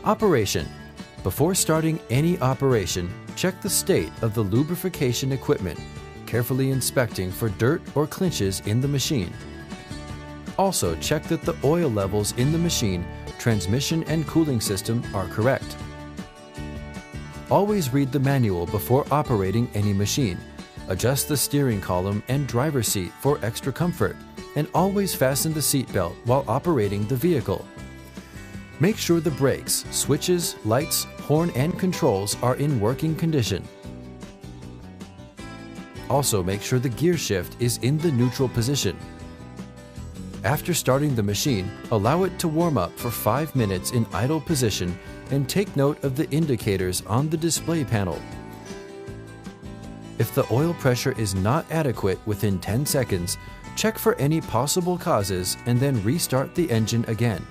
Operation. Before starting any operation, check the state of the lubrication equipment, carefully inspecting for dirt or clinches in the machine. Also, check that the oil levels in the machine, transmission and cooling system are correct. Always read the manual before operating any machine. Adjust the steering column and driver's seat for extra comfort, and always fasten the seatbelt while operating the vehicle. Make sure the brakes, switches, lights, horn, and controls are in working condition. Also, make sure the gear shift is in the neutral position. After starting the machine, allow it to warm up for 5 minutes in idle position and take note of the indicators on the display panel. If the oil pressure is not adequate within 10 seconds, check for any possible causes and then restart the engine again.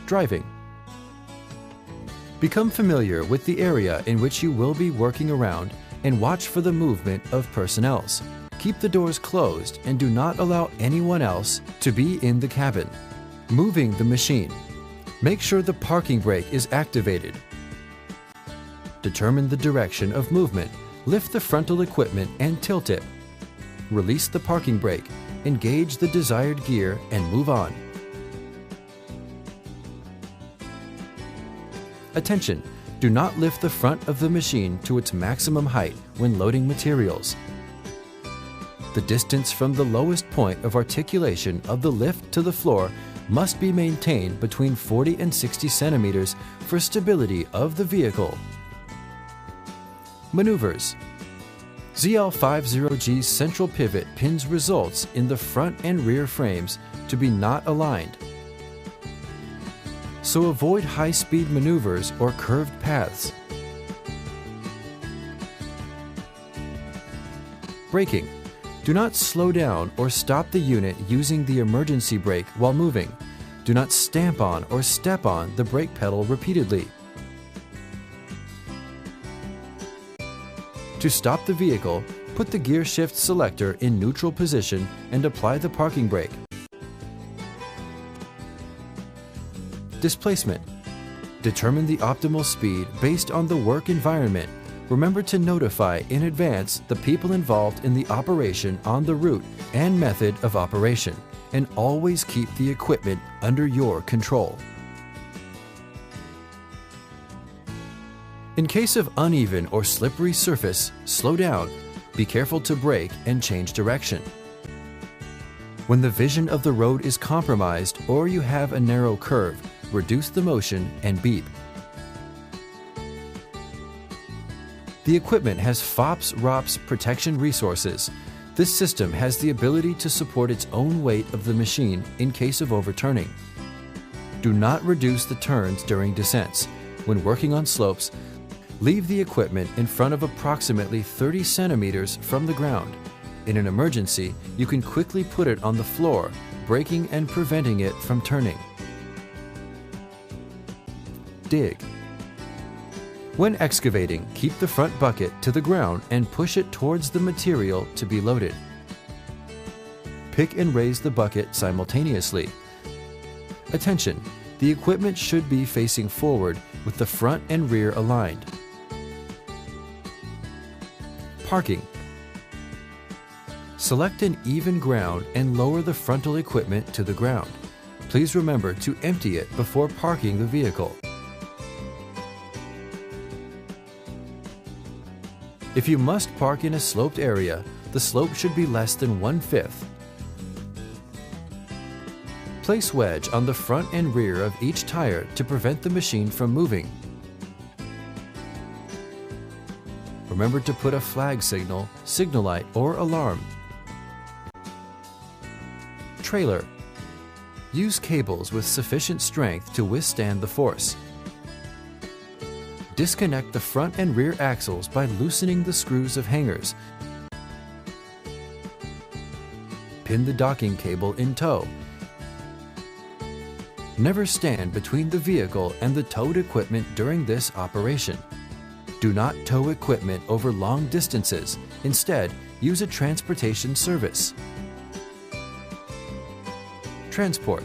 Driving. Become familiar with the area in which you will be working around and watch for the movement of personnel. Keep the doors closed and do not allow anyone else to be in the cabin. Moving the machine. Make sure the parking brake is activated. Determine the direction of movement. Lift the frontal equipment and tilt it. Release the parking brake, engage the desired gear, and move on. Attention! Do not lift the front of the machine to its maximum height when loading materials. The distance from the lowest point of articulation of the lift to the floor must be maintained between 40 and 60 centimeters for stability of the vehicle. Maneuvers. ZL50G's central pivot pins results in the front and rear frames to be not aligned. So avoid high-speed maneuvers or curved paths. Braking. Do not slow down or stop the unit using the emergency brake while moving. Do not stamp on or step on the brake pedal repeatedly. To stop the vehicle, put the gear shift selector in neutral position and apply the parking brake. Displacement. Determine the optimal speed based on the work environment. Remember to notify in advance the people involved in the operation on the route and method of operation, and always keep the equipment under your control. In case of uneven or slippery surface, slow down. Be careful to brake and change direction. When the vision of the road is compromised or you have a narrow curve, reduce the motion and beep. The equipment has FOPS/ROPS protection resources. This system has the ability to support its own weight of the machine in case of overturning. Do not reduce the turns during descents. When working on slopes, leave the equipment in front of approximately 30 centimeters from the ground. In an emergency, you can quickly put it on the floor, braking and preventing it from turning. Dig. When excavating, keep the front bucket to the ground and push it towards the material to be loaded. Pick and raise the bucket simultaneously. Attention! The equipment should be facing forward with the front and rear aligned. Parking. Select an even ground and lower the frontal equipment to the ground. Please remember to empty it before parking the vehicle. If you must park in a sloped area, the slope should be less than 1/5. Place wedge on the front and rear of each tire to prevent the machine from moving. Remember to put a flag signal, signal light, or alarm. Trailer. Use cables with sufficient strength to withstand the force. Disconnect the front and rear axles by loosening the screws of hangers. Pin the docking cable in tow. Never stand between the vehicle and the towed equipment during this operation. Do not tow equipment over long distances. Instead, use a transportation service. Transport.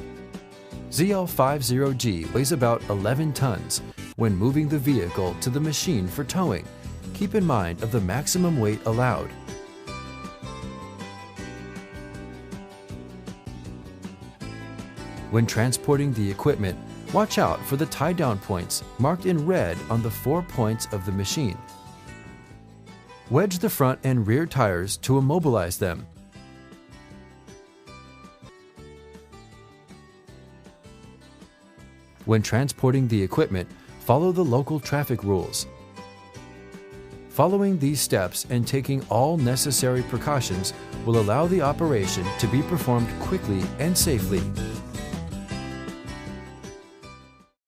ZL50G weighs about 11 tons. When moving the vehicle to the machine for towing, keep in mind of the maximum weight allowed. When transporting the equipment, watch out for the tie-down points marked in red on the 4 points of the machine. Wedge the front and rear tires to immobilize them. When transporting the equipment, follow the local traffic rules. Following these steps and taking all necessary precautions will allow the operation to be performed quickly and safely.